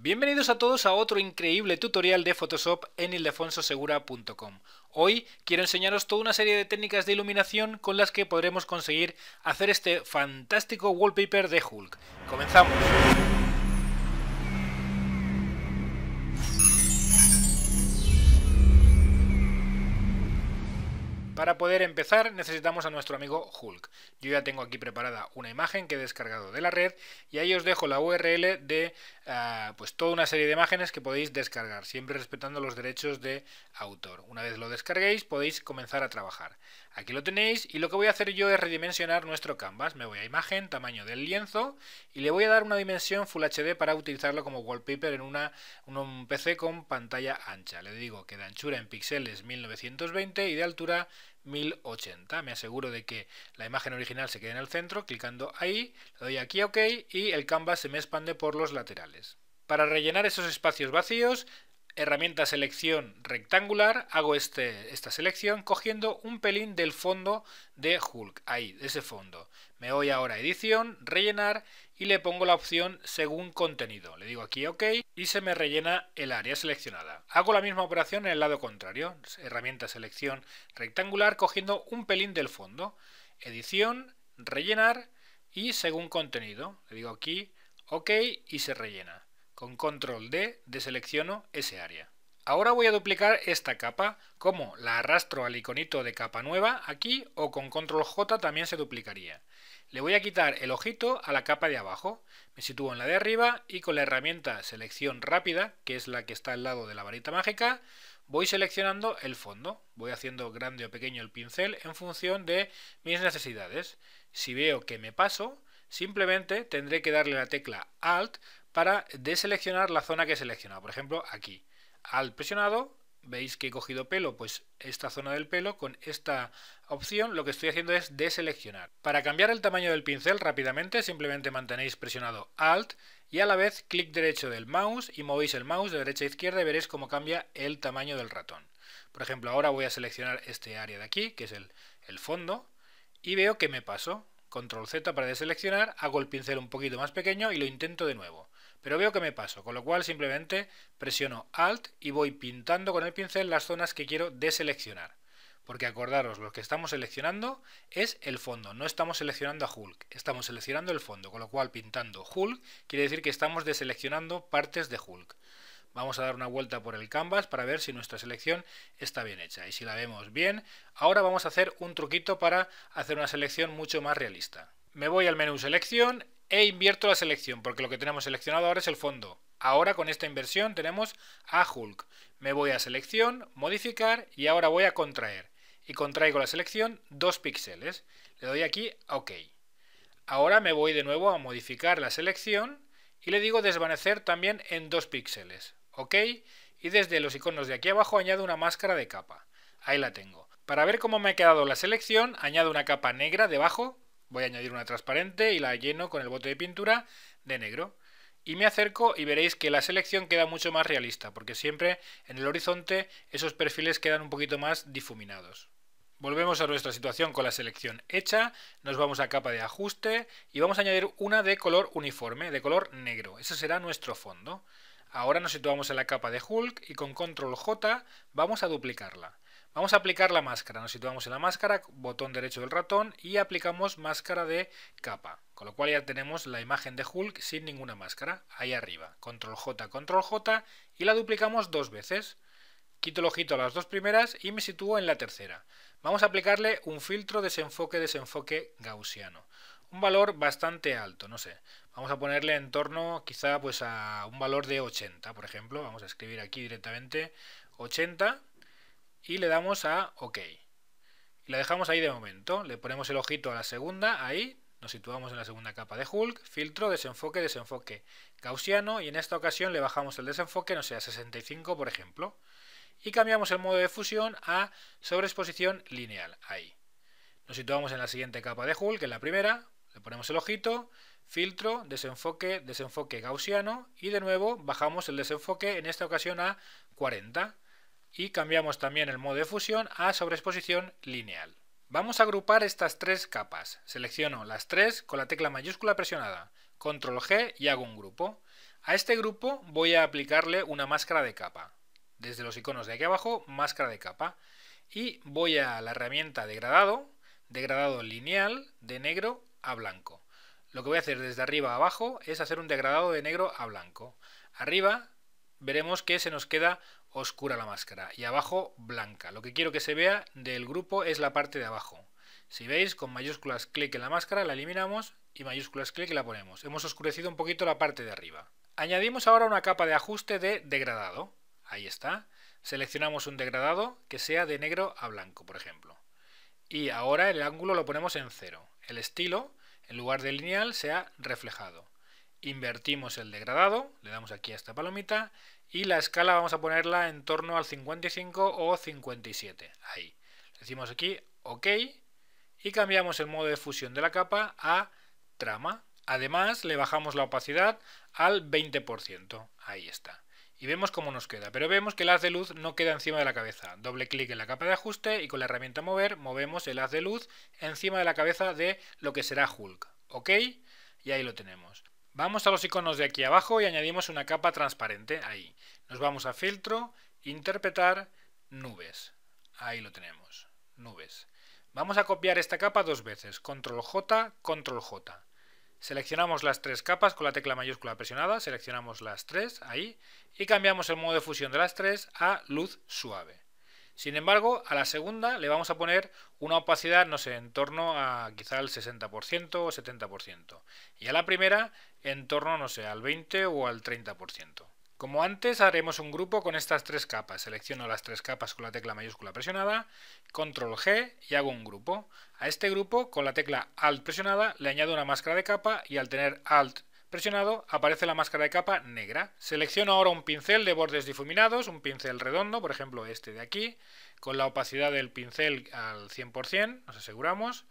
Bienvenidos a todos a otro increíble tutorial de Photoshop en ildefonsosegura.com. Hoy quiero enseñaros toda una serie de técnicas de iluminación con las que podremos conseguir hacer este fantástico wallpaper de Hulk. ¡Comenzamos! Para poder empezar necesitamos a nuestro amigo Hulk. Yo ya tengo aquí preparada una imagen que he descargado de la red y ahí os dejo la URL de pues toda una serie de imágenes que podéis descargar, siempre respetando los derechos de autor. Una vez lo descarguéis podéis comenzar a trabajar. Aquí lo tenéis y lo que voy a hacer yo es redimensionar nuestro canvas. Me voy a imagen, tamaño del lienzo y le voy a dar una dimensión Full HD para utilizarlo como wallpaper en un PC con pantalla ancha. Le digo que de anchura en píxeles 1920 y de altura 1080. Me aseguro de que la imagen original se quede en el centro, clicando ahí, le doy aquí a OK y el canvas se me expande por los laterales. Para rellenar esos espacios vacíos, herramienta selección rectangular, hago esta selección cogiendo un pelín del fondo de Hulk, ahí, de ese fondo. Me voy ahora a edición, rellenar y le pongo la opción según contenido. Le digo aquí OK y se me rellena el área seleccionada. Hago la misma operación en el lado contrario, herramienta selección rectangular cogiendo un pelín del fondo. Edición, rellenar y según contenido. Le digo aquí OK y se rellena. Con control D deselecciono ese área. Ahora voy a duplicar esta capa. ¿Cómo? La arrastro al iconito de capa nueva aquí o con control J también se duplicaría. Le voy a quitar el ojito a la capa de abajo. Me sitúo en la de arriba y con la herramienta selección rápida, que es la que está al lado de la varita mágica, voy seleccionando el fondo. Voy haciendo grande o pequeño el pincel en función de mis necesidades. Si veo que me paso, simplemente tendré que darle la tecla Alt para deseleccionar la zona que he seleccionado. Por ejemplo, aquí. Alt presionado, veis que he cogido pelo, pues esta zona del pelo, con esta opción lo que estoy haciendo es deseleccionar. Para cambiar el tamaño del pincel rápidamente, simplemente mantenéis presionado Alt y a la vez clic derecho del mouse y movéis el mouse de derecha a izquierda y veréis cómo cambia el tamaño del ratón. Por ejemplo, ahora voy a seleccionar este área de aquí, que es el fondo, y veo que me paso. Control Z para deseleccionar, hago el pincel un poquito más pequeño y lo intento de nuevo. Pero veo que me paso, con lo cual simplemente presiono Alt y voy pintando con el pincel las zonas que quiero deseleccionar. Porque acordaros, lo que estamos seleccionando es el fondo, no estamos seleccionando a Hulk, estamos seleccionando el fondo, con lo cual pintando Hulk quiere decir que estamos deseleccionando partes de Hulk. Vamos a dar una vuelta por el canvas para ver si nuestra selección está bien hecha. Y si la vemos bien, ahora vamos a hacer un truquito para hacer una selección mucho más realista. Me voy al menú selección e invierto la selección, porque lo que tenemos seleccionado ahora es el fondo. Ahora con esta inversión tenemos a Hulk. Me voy a selección, modificar y ahora voy a contraer. Y contraigo la selección 2 píxeles. Le doy aquí a OK. Ahora me voy de nuevo a modificar la selección y le digo desvanecer también en 2 píxeles. OK. Y desde los iconos de aquí abajo añado una máscara de capa. Ahí la tengo. Para ver cómo me ha quedado la selección, añado una capa negra debajo. Voy a añadir una transparente y la lleno con el bote de pintura de negro. Y me acerco y veréis que la selección queda mucho más realista, porque siempre en el horizonte esos perfiles quedan un poquito más difuminados. Volvemos a nuestra situación con la selección hecha, nos vamos a capa de ajuste y vamos a añadir una de color uniforme, de color negro. Ese será nuestro fondo. Ahora nos situamos en la capa de Hulk y con control J vamos a duplicarla. Vamos a aplicar la máscara, nos situamos en la máscara, botón derecho del ratón y aplicamos máscara de capa. Con lo cual ya tenemos la imagen de Hulk sin ninguna máscara, ahí arriba. Control J y la duplicamos 2 veces. Quito el ojito a las 2 primeras y me sitúo en la tercera. Vamos a aplicarle un filtro desenfoque gaussiano. Un valor bastante alto, no sé. Vamos a ponerle en torno quizá pues a un valor de 80, por ejemplo. Vamos a escribir aquí directamente 80 y le damos a OK. Y la dejamos ahí de momento. Le ponemos el ojito a la segunda, ahí. Nos situamos en la segunda capa de Hulk, filtro, desenfoque gaussiano y en esta ocasión le bajamos el desenfoque, no sé, a 65 por ejemplo. Y cambiamos el modo de fusión a sobreexposición lineal, ahí. Nos situamos en la siguiente capa de Hulk, en la primera, le ponemos el ojito, filtro, desenfoque gaussiano y de nuevo bajamos el desenfoque en esta ocasión a 40 y cambiamos también el modo de fusión a sobreexposición lineal. Vamos a agrupar estas 3 capas. Selecciono las 3 con la tecla mayúscula presionada, control G y hago un grupo. A este grupo voy a aplicarle una máscara de capa. Desde los iconos de aquí abajo, máscara de capa. Y voy a la herramienta degradado lineal de negro a blanco. Lo que voy a hacer desde arriba a abajo es hacer un degradado de negro a blanco. Arriba veremos que se nos queda oscura la máscara y abajo blanca. Lo que quiero que se vea del grupo es la parte de abajo. Si veis, con mayúsculas clic en la máscara la eliminamos y mayúsculas clic y la ponemos. Hemos oscurecido un poquito la parte de arriba. Añadimos ahora una capa de ajuste de degradado. Ahí está. Seleccionamos un degradado que sea de negro a blanco, por ejemplo. Y ahora el ángulo lo ponemos en 0. El estilo, en lugar de lineal, se ha reflejado. Invertimos el degradado, le damos aquí a esta palomita, y la escala vamos a ponerla en torno al 55 o 57. Ahí. Le decimos aquí OK y cambiamos el modo de fusión de la capa a trama. Además, le bajamos la opacidad al 20%. Ahí está. Y vemos cómo nos queda, pero vemos que el haz de luz no queda encima de la cabeza. Doble clic en la capa de ajuste y con la herramienta mover movemos el haz de luz encima de la cabeza de lo que será Hulk. OK, y ahí lo tenemos. Vamos a los iconos de aquí abajo y añadimos una capa transparente. Ahí. Nos vamos a filtro, interpretar, nubes. Ahí lo tenemos. Nubes. Vamos a copiar esta capa dos veces. Control J, Control J. Seleccionamos las tres capas con la tecla mayúscula presionada, seleccionamos las tres, ahí, y cambiamos el modo de fusión de las tres a luz suave. Sin embargo, a la segunda le vamos a poner una opacidad, no sé, en torno a quizá el 60% o 70%. Y a la primera, en torno, no sé, al 20 o al 30%. Como antes, haremos un grupo con estas tres capas. Selecciono las tres capas con la tecla mayúscula presionada, Control G y hago un grupo. A este grupo, con la tecla Alt presionada, le añado una máscara de capa y al tener Alt presionado aparece la máscara de capa negra. Selecciono ahora un pincel de bordes difuminados, un pincel redondo, por ejemplo este de aquí, con la opacidad del pincel al 100%, nos aseguramos.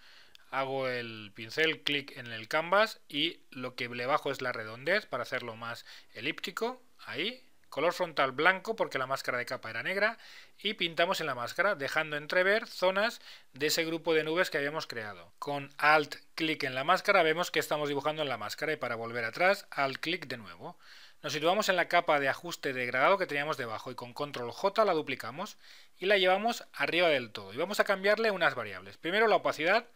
Hago el pincel, clic en el canvas y lo que le bajo es la redondez para hacerlo más elíptico. Ahí, color frontal blanco porque la máscara de capa era negra y pintamos en la máscara dejando entrever zonas de ese grupo de nubes que habíamos creado. Con Alt clic en la máscara vemos que estamos dibujando en la máscara y para volver atrás Alt clic de nuevo. Nos situamos en la capa de ajuste degradado que teníamos debajo y con Control J la duplicamos y la llevamos arriba del todo y vamos a cambiarle unas variables. Primero la opacidad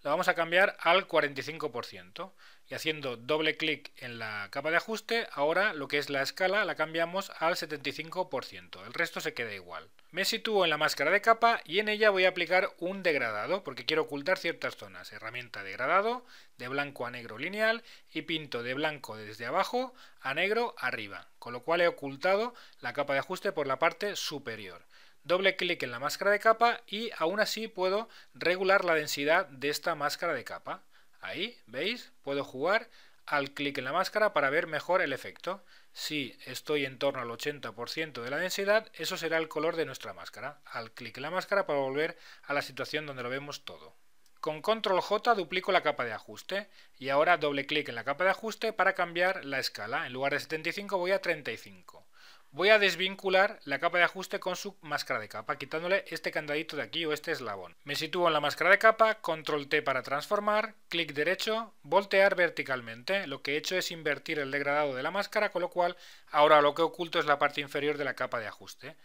la vamos a cambiar al 45% y haciendo doble clic en la capa de ajuste, ahora lo que es la escala la cambiamos al 75%, el resto se queda igual. Me sitúo en la máscara de capa y en ella voy a aplicar un degradado porque quiero ocultar ciertas zonas. Herramienta degradado, de blanco a negro lineal y pinto de blanco desde abajo a negro arriba, con lo cual he ocultado la capa de ajuste por la parte superior. Doble clic en la máscara de capa y aún así puedo regular la densidad de esta máscara de capa. Ahí, ¿veis? Puedo jugar al clic en la máscara para ver mejor el efecto. Si estoy en torno al 80% de la densidad, eso será el color de nuestra máscara. Al clic en la máscara para volver a la situación donde lo vemos todo. Con Control J duplico la capa de ajuste y ahora doble clic en la capa de ajuste para cambiar la escala. En lugar de 75 voy a 35. Voy a desvincular la capa de ajuste con su máscara de capa, quitándole este candadito de aquí o este eslabón. Me sitúo en la máscara de capa, Control T para transformar, clic derecho, voltear verticalmente. Lo que he hecho es invertir el degradado de la máscara, con lo cual ahora lo que oculto es la parte inferior de la capa de ajuste.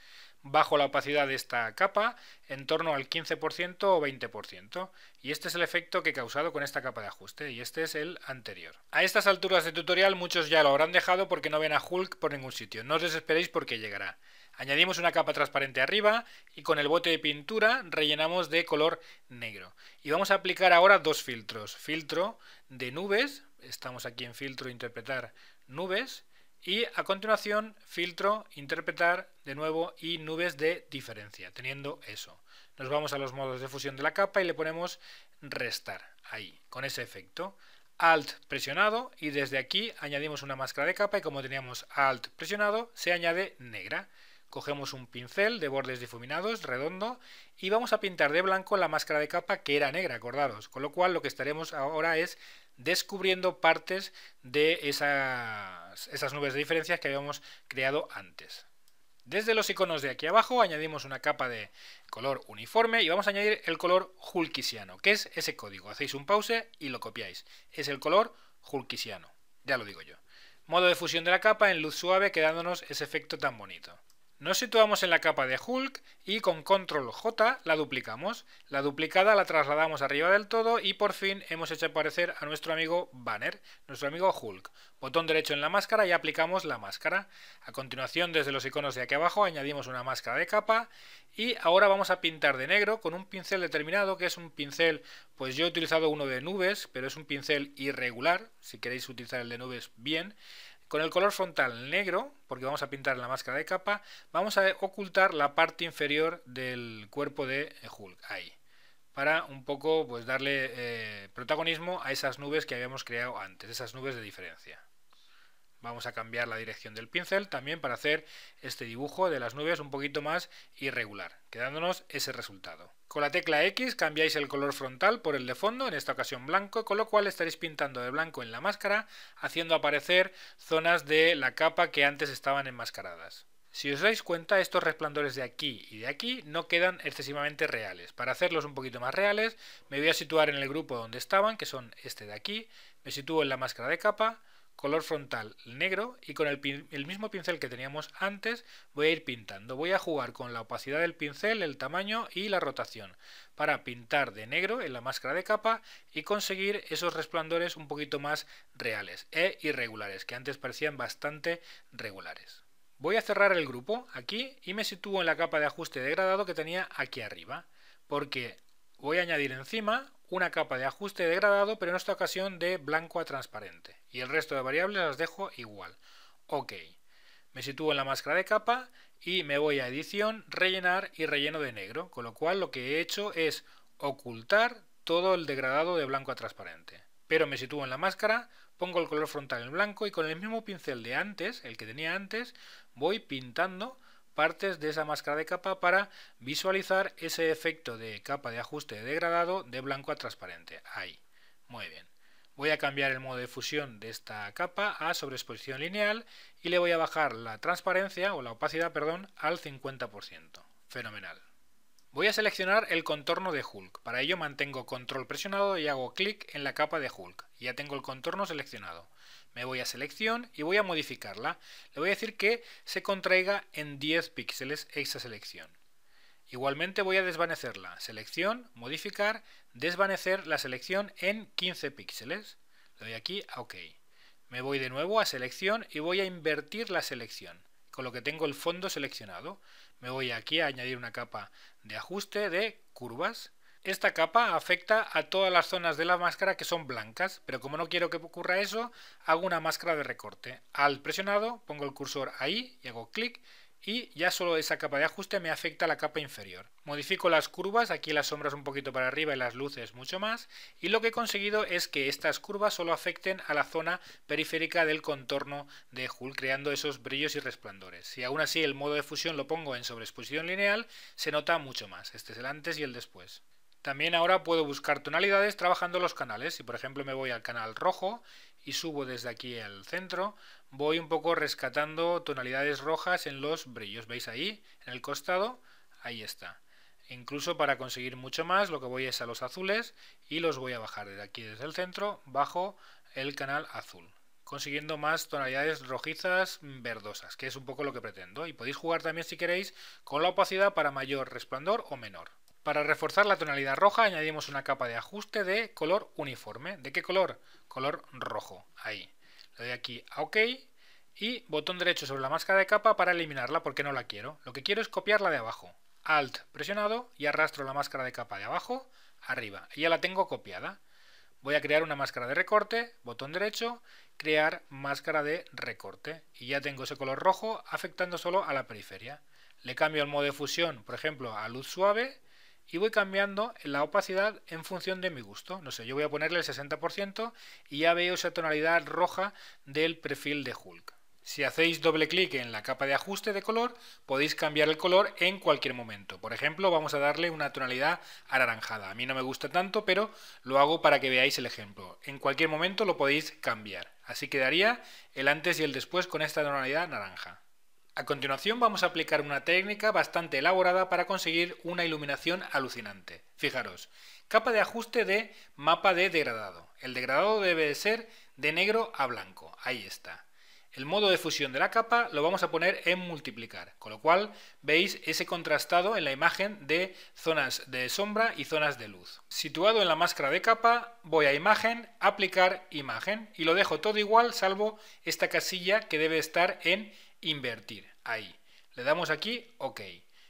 Bajo la opacidad de esta capa en torno al 15% o 20%. Y este es el efecto que he causado con esta capa de ajuste y este es el anterior. A estas alturas de tutorial muchos ya lo habrán dejado porque no ven a Hulk por ningún sitio. No os desesperéis porque llegará. Añadimos una capa transparente arriba y con el bote de pintura rellenamos de color negro. Y vamos a aplicar ahora dos filtros. Filtro de nubes, estamos aquí en filtro, interpretar nubes. Y a continuación, filtro, interpretar de nuevo y nubes de diferencia, teniendo eso. Nos vamos a los modos de fusión de la capa y le ponemos restar, ahí, con ese efecto. Alt presionado y desde aquí añadimos una máscara de capa y como teníamos Alt presionado, se añade negra. Cogemos un pincel de bordes difuminados, redondo, y vamos a pintar de blanco la máscara de capa que era negra, acordaros. Con lo cual lo que estaremos ahora es descubriendo partes de esas nubes de diferencias que habíamos creado antes. Desde los iconos de aquí abajo añadimos una capa de color uniforme y vamos a añadir el color hulkisiano, que es ese código. Hacéis un pause y lo copiáis. Es el color hulkisiano, ya lo digo yo. Modo de fusión de la capa en luz suave, quedándonos ese efecto tan bonito. Nos situamos en la capa de Hulk y con control J la duplicamos. La duplicada la trasladamos arriba del todo y por fin hemos hecho aparecer a nuestro amigo Banner, nuestro amigo Hulk. Botón derecho en la máscara y aplicamos la máscara. A continuación, desde los iconos de aquí abajo añadimos una máscara de capa y ahora vamos a pintar de negro con un pincel determinado, que es un pincel, pues yo he utilizado uno de nubes, pero es un pincel irregular. Si queréis utilizar el de nubes, bien. Con el color frontal negro, porque vamos a pintar la máscara de capa, vamos a ocultar la parte inferior del cuerpo de Hulk, ahí, para un poco pues darle protagonismo a esas nubes que habíamos creado antes, esas nubes de diferencia. Vamos a cambiar la dirección del pincel también para hacer este dibujo de las nubes un poquito más irregular, quedándonos ese resultado. Con la tecla X cambiáis el color frontal por el de fondo, en esta ocasión blanco, con lo cual estaréis pintando de blanco en la máscara, haciendo aparecer zonas de la capa que antes estaban enmascaradas. Si os dais cuenta, estos resplandores de aquí y de aquí no quedan excesivamente reales. Para hacerlos un poquito más reales, me voy a situar en el grupo donde estaban, que son este de aquí, me sitúo en la máscara de capa, color frontal negro y con el mismo pincel que teníamos antes voy a ir pintando. Voy a jugar con la opacidad del pincel, el tamaño y la rotación para pintar de negro en la máscara de capa y conseguir esos resplandores un poquito más reales e irregulares, que antes parecían bastante regulares. Voy a cerrar el grupo aquí y me sitúo en la capa de ajuste degradado que tenía aquí arriba, porque voy a añadir encima una capa de ajuste degradado, pero en esta ocasión de blanco a transparente. Y el resto de variables las dejo igual. OK. Me sitúo en la máscara de capa y me voy a edición, rellenar y relleno de negro. Con lo cual lo que he hecho es ocultar todo el degradado de blanco a transparente. Pero me sitúo en la máscara, pongo el color frontal en blanco y con el mismo pincel de antes, el que tenía antes, voy pintando partes de esa máscara de capa para visualizar ese efecto de capa de ajuste de degradado de blanco a transparente. Ahí. Muy bien. Voy a cambiar el modo de fusión de esta capa a sobreexposición lineal y le voy a bajar la transparencia o la opacidad, perdón, al 50%. Fenomenal. Voy a seleccionar el contorno de Hulk. Para ello mantengo control presionado y hago clic en la capa de Hulk. Ya tengo el contorno seleccionado. Me voy a selección y voy a modificarla. Le voy a decir que se contraiga en 10 píxeles esa selección. Igualmente voy a desvanecerla. Selección, modificar, desvanecer la selección en 15 píxeles. Le doy aquí a OK. Me voy de nuevo a selección y voy a invertir la selección, con lo que tengo el fondo seleccionado. Me voy aquí a añadir una capa de ajuste de curvas. Esta capa afecta a todas las zonas de la máscara que son blancas, pero como no quiero que ocurra eso, hago una máscara de recorte. Alt presionado, pongo el cursor ahí y hago clic y ya solo esa capa de ajuste me afecta a la capa inferior. Modifico las curvas, aquí las sombras un poquito para arriba y las luces mucho más, y lo que he conseguido es que estas curvas solo afecten a la zona periférica del contorno de Hulk, creando esos brillos y resplandores. Si aún así el modo de fusión lo pongo en sobreexposición lineal, se nota mucho más. Este es el antes y el después. También ahora puedo buscar tonalidades trabajando los canales. Si por ejemplo me voy al canal rojo y subo desde aquí al centro, voy un poco rescatando tonalidades rojas en los brillos. ¿Veis ahí? En el costado, ahí está. Incluso para conseguir mucho más, lo que voy es a los azules y los voy a bajar desde aquí, desde el centro, bajo el canal azul, consiguiendo más tonalidades rojizas verdosas, que es un poco lo que pretendo. Y podéis jugar también si queréis con la opacidad para mayor resplandor o menor. Para reforzar la tonalidad roja añadimos una capa de ajuste de color uniforme. ¿De qué color? Color rojo. Ahí. Le doy aquí a OK y botón derecho sobre la máscara de capa para eliminarla porque no la quiero. Lo que quiero es copiarla de abajo. Alt presionado y arrastro la máscara de capa de abajo arriba. Y ya la tengo copiada. Voy a crear una máscara de recorte, botón derecho, crear máscara de recorte. Y ya tengo ese color rojo afectando solo a la periferia. Le cambio el modo de fusión, por ejemplo, a luz suave. Y voy cambiando la opacidad en función de mi gusto. No sé, yo voy a ponerle el 60% y ya veo esa tonalidad roja del perfil de Hulk. Si hacéis doble clic en la capa de ajuste de color, podéis cambiar el color en cualquier momento. Por ejemplo, vamos a darle una tonalidad anaranjada. A mí no me gusta tanto, pero lo hago para que veáis el ejemplo. En cualquier momento lo podéis cambiar. Así quedaría el antes y el después con esta tonalidad naranja. A continuación vamos a aplicar una técnica bastante elaborada para conseguir una iluminación alucinante. Fijaros, capa de ajuste de mapa de degradado. El degradado debe de ser de negro a blanco, ahí está. El modo de fusión de la capa lo vamos a poner en multiplicar, con lo cual veis ese contrastado en la imagen de zonas de sombra y zonas de luz. Situado en la máscara de capa, voy a imagen, aplicar imagen y lo dejo todo igual salvo esta casilla que debe estar en invertir, ahí. Le damos aquí OK.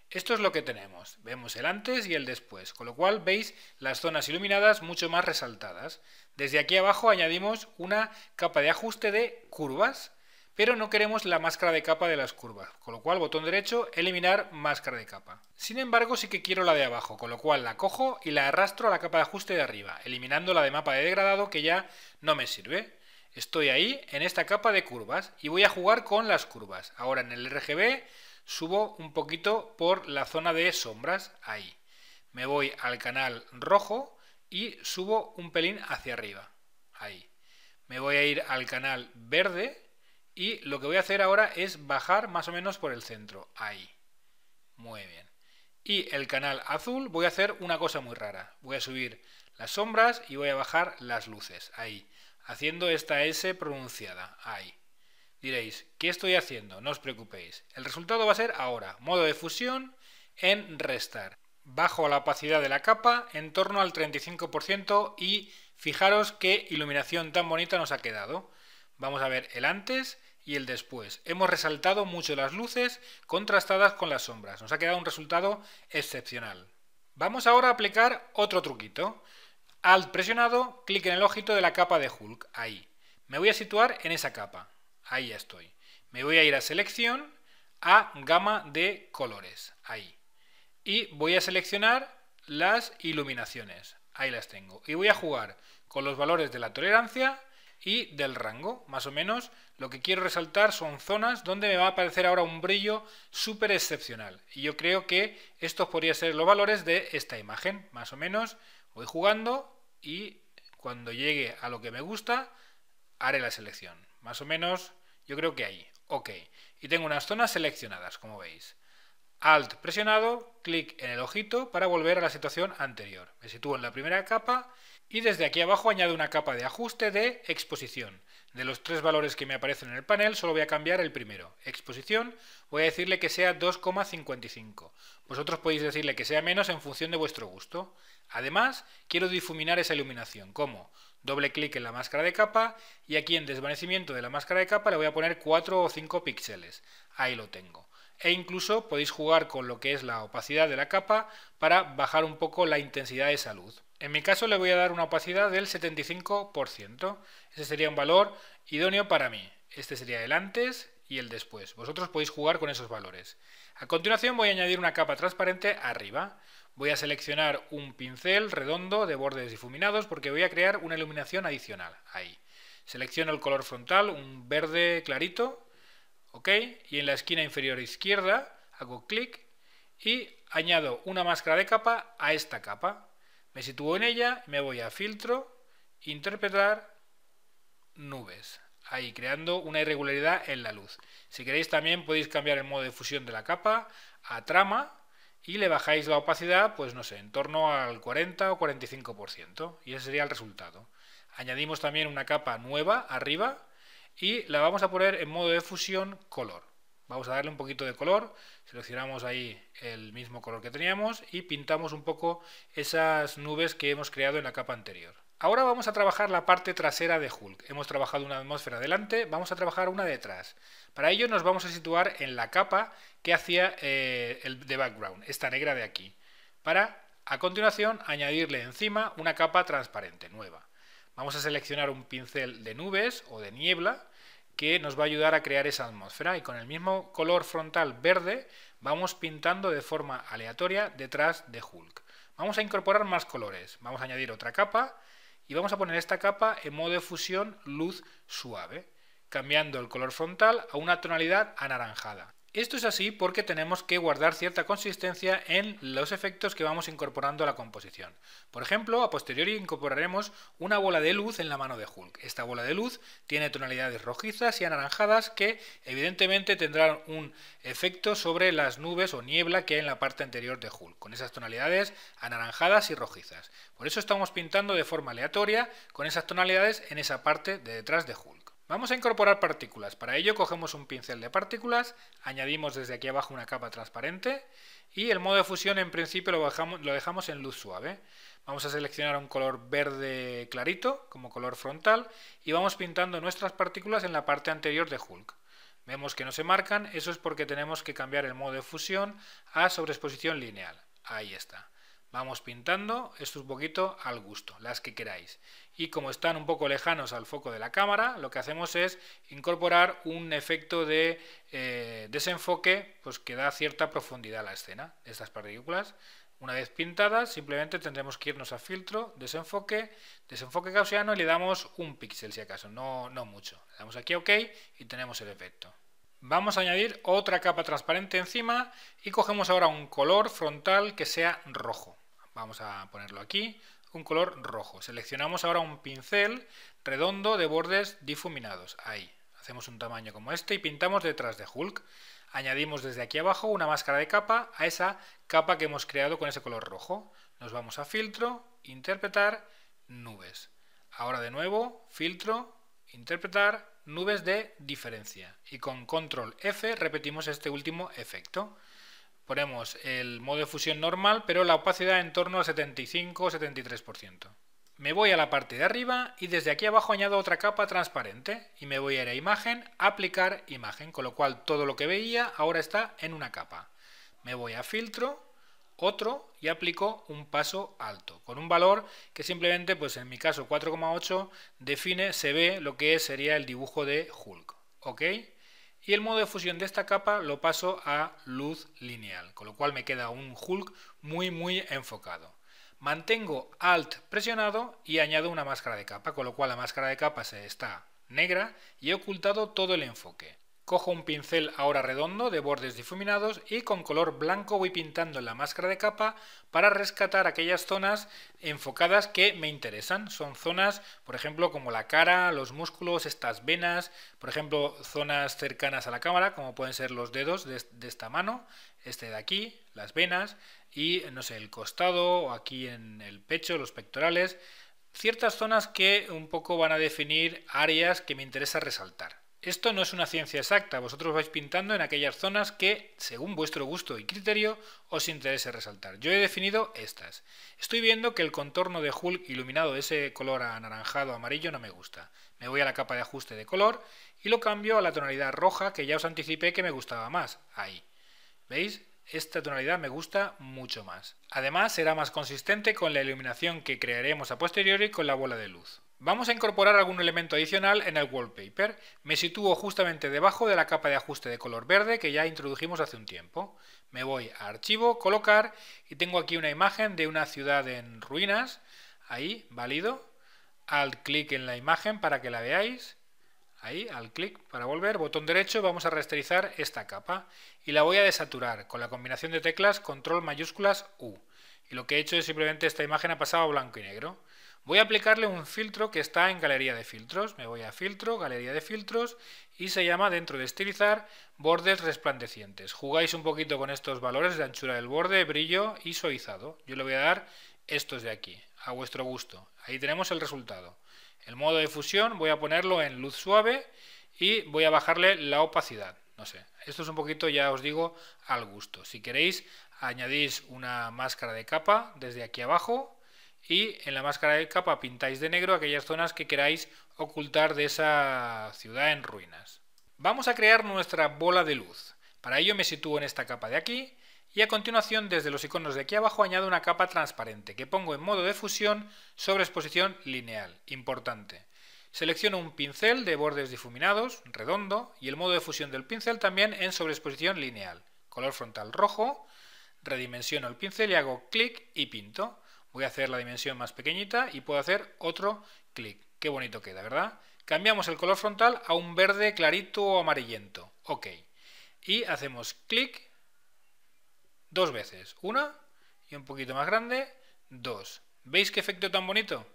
Esto es lo que tenemos, vemos el antes y el después, con lo cual veis las zonas iluminadas mucho más resaltadas. Desde aquí abajo añadimos una capa de ajuste de curvas, pero no queremos la máscara de capa de las curvas, con lo cual botón derecho, eliminar máscara de capa. Sin embargo, sí que quiero la de abajo, con lo cual la cojo y la arrastro a la capa de ajuste de arriba, eliminando la de mapa de degradado que ya no me sirve. Estoy ahí en esta capa de curvas y voy a jugar con las curvas. Ahora en el RGB subo un poquito por la zona de sombras, ahí. Me voy al canal rojo y subo un pelín hacia arriba, ahí. Me voy a ir al canal verde y lo que voy a hacer ahora es bajar más o menos por el centro, ahí. Muy bien. Y el canal azul voy a hacer una cosa muy rara. Voy a subir las sombras y voy a bajar las luces, ahí. Haciendo esta S pronunciada, ahí. Diréis, ¿qué estoy haciendo? No os preocupéis. El resultado va a ser ahora, modo de fusión en restar. Bajo la opacidad de la capa en torno al 35% y fijaros qué iluminación tan bonita nos ha quedado. Vamos a ver el antes y el después. Hemos resaltado mucho las luces contrastadas con las sombras. Nos ha quedado un resultado excepcional. Vamos ahora a aplicar otro truquito. Alt presionado, clic en el ojito de la capa de Hulk, ahí. Me voy a situar en esa capa, ahí ya estoy. Me voy a ir a selección, a gama de colores, ahí. Y voy a seleccionar las iluminaciones, ahí las tengo. Y voy a jugar con los valores de la tolerancia y del rango, más o menos. Lo que quiero resaltar son zonas donde me va a aparecer ahora un brillo súper excepcional. Y yo creo que estos podrían ser los valores de esta imagen, más o menos. Voy jugando y cuando llegue a lo que me gusta, haré la selección. Más o menos, yo creo que ahí. OK. Y tengo unas zonas seleccionadas, como veis. Alt presionado, clic en el ojito para volver a la situación anterior. Me sitúo en la primera capa y desde aquí abajo añado una capa de ajuste de exposición. De los tres valores que me aparecen en el panel, solo voy a cambiar el primero. Exposición, voy a decirle que sea 2,55. Vosotros podéis decirle que sea menos en función de vuestro gusto. Además, quiero difuminar esa iluminación. ¿Cómo? Doble clic en la máscara de capa y aquí en desvanecimiento de la máscara de capa le voy a poner 4 o 5 píxeles. Ahí lo tengo. E incluso podéis jugar con lo que es la opacidad de la capa para bajar un poco la intensidad de esa luz. En mi caso le voy a dar una opacidad del 75%. Ese sería un valor idóneo para mí. Este sería el antes y el después. Vosotros podéis jugar con esos valores. A continuación voy a añadir una capa transparente arriba. Voy a seleccionar un pincel redondo de bordes difuminados porque voy a crear una iluminación adicional. Ahí. Selecciono el color frontal, un verde clarito. OK, y en la esquina inferior izquierda hago clic y añado una máscara de capa a esta capa. Me sitúo en ella, me voy a filtro, interpretar, nubes. Ahí, creando una irregularidad en la luz. Si queréis también podéis cambiar el modo de fusión de la capa a trama y le bajáis la opacidad, pues no sé, en torno al 40 o 45%. Y ese sería el resultado. Añadimos también una capa nueva arriba y la vamos a poner en modo de fusión color. Vamos a darle un poquito de color, seleccionamos ahí el mismo color que teníamos y pintamos un poco esas nubes que hemos creado en la capa anterior. Ahora vamos a trabajar la parte trasera de Hulk. Hemos trabajado una atmósfera delante, vamos a trabajar una detrás. Para ello nos vamos a situar en la capa que hacía el de background, esta negra de aquí. Para, a continuación, añadirle encima una capa transparente, nueva. Vamos a seleccionar un pincel de nubes o de niebla que nos va a ayudar a crear esa atmósfera y con el mismo color frontal verde vamos pintando de forma aleatoria detrás de Hulk. Vamos a incorporar más colores, vamos a añadir otra capa y vamos a poner esta capa en modo de fusión luz suave, cambiando el color frontal a una tonalidad anaranjada. Esto es así porque tenemos que guardar cierta consistencia en los efectos que vamos incorporando a la composición. Por ejemplo, a posteriori incorporaremos una bola de luz en la mano de Hulk. Esta bola de luz tiene tonalidades rojizas y anaranjadas que evidentemente tendrán un efecto sobre las nubes o niebla que hay en la parte anterior de Hulk, con esas tonalidades anaranjadas y rojizas. Por eso estamos pintando de forma aleatoria con esas tonalidades en esa parte de detrás de Hulk. Vamos a incorporar partículas. Para ello cogemos un pincel de partículas, añadimos desde aquí abajo una capa transparente y el modo de fusión en principio lo dejamos en luz suave. Vamos a seleccionar un color verde clarito como color frontal y vamos pintando nuestras partículas en la parte anterior de Hulk. Vemos que no se marcan, eso es porque tenemos que cambiar el modo de fusión a sobreexposición lineal. Ahí está. Vamos pintando, esto un poquito al gusto, las que queráis. Y como están un poco lejanos al foco de la cámara, lo que hacemos es incorporar un efecto de desenfoque, pues que da cierta profundidad a la escena de estas partículas. Una vez pintadas, simplemente tendremos que irnos a filtro, desenfoque gaussiano y le damos un píxel si acaso, no mucho. Le damos aquí a OK y tenemos el efecto. Vamos a añadir otra capa transparente encima y cogemos ahora un color frontal que sea rojo. Vamos a ponerlo aquí, un color rojo. Seleccionamos ahora un pincel redondo de bordes difuminados. Ahí. Hacemos un tamaño como este y pintamos detrás de Hulk. Añadimos desde aquí abajo una máscara de capa a esa capa que hemos creado con ese color rojo. Nos vamos a filtro, interpretar, nubes. Ahora de nuevo, filtro, interpretar, nubes de diferencia. Y con control F repetimos este último efecto. Ponemos el modo de fusión normal, pero la opacidad en torno al 75-73%. Me voy a la parte de arriba y desde aquí abajo añado otra capa transparente y me voy a ir a imagen, aplicar imagen, con lo cual todo lo que veía ahora está en una capa. Me voy a filtro, otro y aplico un paso alto, con un valor que simplemente, pues en mi caso 4,8, se ve lo que sería el dibujo de Hulk. ¿Ok? Y el modo de fusión de esta capa lo paso a luz lineal, con lo cual me queda un Hulk muy enfocado. Mantengo Alt presionado y añado una máscara de capa, con lo cual la máscara de capa está negra y he ocultado todo el enfoque. Cojo un pincel ahora redondo de bordes difuminados y con color blanco voy pintando en la máscara de capa para rescatar aquellas zonas enfocadas que me interesan. Son zonas, por ejemplo, como la cara, los músculos, estas venas, por ejemplo, zonas cercanas a la cámara, como pueden ser los dedos de esta mano, este de aquí, las venas y, no sé, el costado o aquí en el pecho, los pectorales. Ciertas zonas que un poco van a definir áreas que me interesa resaltar. Esto no es una ciencia exacta, vosotros vais pintando en aquellas zonas que, según vuestro gusto y criterio, os interese resaltar. Yo he definido estas. Estoy viendo que el contorno de Hulk iluminado de ese color anaranjado amarillo no me gusta. Me voy a la capa de ajuste de color y lo cambio a la tonalidad roja que ya os anticipé que me gustaba más. Ahí. ¿Veis? Esta tonalidad me gusta mucho más. Además, será más consistente con la iluminación que crearemos a posteriori con la bola de luz. Vamos a incorporar algún elemento adicional en el wallpaper. Me sitúo justamente debajo de la capa de ajuste de color verde que ya introdujimos hace un tiempo. Me voy a Archivo, Colocar y tengo aquí una imagen de una ciudad en ruinas. Ahí, válido. Alt clic en la imagen para que la veáis. Ahí, al clic para volver, botón derecho, vamos a rasterizar esta capa y la voy a desaturar con la combinación de teclas control mayúsculas U. Y lo que he hecho es simplemente esta imagen ha pasado a blanco y negro. Voy a aplicarle un filtro que está en galería de filtros. Me voy a filtro, galería de filtros y se llama dentro de estilizar bordes resplandecientes. Jugáis un poquito con estos valores de anchura del borde, brillo y suavizado. Yo le voy a dar estos de aquí, a vuestro gusto. Ahí tenemos el resultado. El modo de fusión voy a ponerlo en luz suave y voy a bajarle la opacidad. No sé, esto es un poquito, ya os digo, al gusto. Si queréis, añadís una máscara de capa desde aquí abajo y en la máscara de capa pintáis de negro aquellas zonas que queráis ocultar de esa ciudad en ruinas. Vamos a crear nuestra bola de luz. Para ello me sitúo en esta capa de aquí y a continuación desde los iconos de aquí abajo añado una capa transparente que pongo en modo de fusión sobre exposición lineal. Importante. Selecciono un pincel de bordes difuminados, redondo, y el modo de fusión del pincel también en sobreexposición lineal. Color frontal rojo, redimensiono el pincel y hago clic y pinto. Voy a hacer la dimensión más pequeñita y puedo hacer otro clic. Qué bonito queda, ¿verdad? Cambiamos el color frontal a un verde clarito o amarillento. OK. Y hacemos clic dos veces. Una y un poquito más grande, dos. ¿Veis qué efecto tan bonito?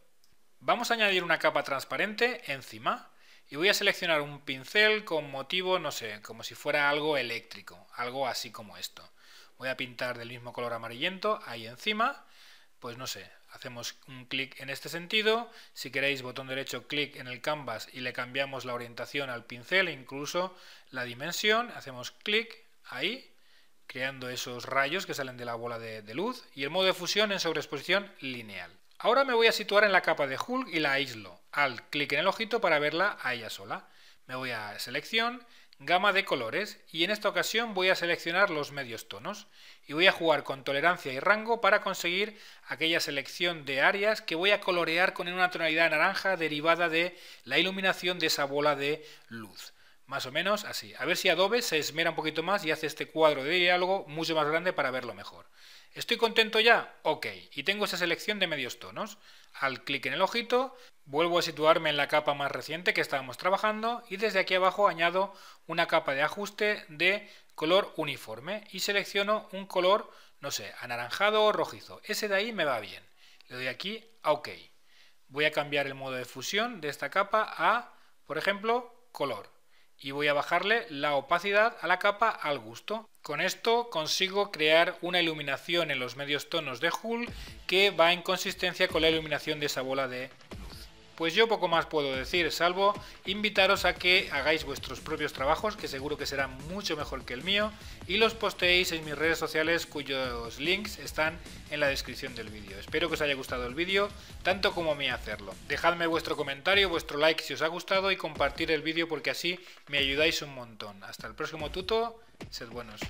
Vamos a añadir una capa transparente encima y voy a seleccionar un pincel con motivo, no sé, como si fuera algo eléctrico, algo así como esto. Voy a pintar del mismo color amarillento ahí encima, pues no sé, hacemos un clic en este sentido. Si queréis, botón derecho, clic en el canvas y le cambiamos la orientación al pincel e incluso la dimensión. Hacemos clic ahí, creando esos rayos que salen de la bola de luz, y el modo de fusión en sobreexposición lineal. Ahora me voy a situar en la capa de Hulk y la aíslo. Al clic en el ojito para verla a ella sola. Me voy a selección, gama de colores, y en esta ocasión voy a seleccionar los medios tonos y voy a jugar con tolerancia y rango para conseguir aquella selección de áreas que voy a colorear con una tonalidad naranja derivada de la iluminación de esa bola de luz. Más o menos así. A ver si Adobe se esmera un poquito más y hace este cuadro de diálogo mucho más grande para verlo mejor. ¿Estoy contento ya? Ok. Y tengo esa selección de medios tonos. Al clic en el ojito, vuelvo a situarme en la capa más reciente que estábamos trabajando y desde aquí abajo añado una capa de ajuste de color uniforme y selecciono un color, no sé, anaranjado o rojizo. Ese de ahí me va bien. Le doy aquí a OK. Voy a cambiar el modo de fusión de esta capa a, por ejemplo, color. Y voy a bajarle la opacidad a la capa al gusto. Con esto consigo crear una iluminación en los medios tonos de Hulk que va en consistencia con la iluminación de esa bola de luz. Pues yo poco más puedo decir, salvo invitaros a que hagáis vuestros propios trabajos, que seguro que serán mucho mejor que el mío, y los posteéis en mis redes sociales, cuyos links están en la descripción del vídeo. Espero que os haya gustado el vídeo, tanto como a mí hacerlo. Dejadme vuestro comentario, vuestro like si os ha gustado y compartir el vídeo porque así me ayudáis un montón. Hasta el próximo tuto, sed buenos.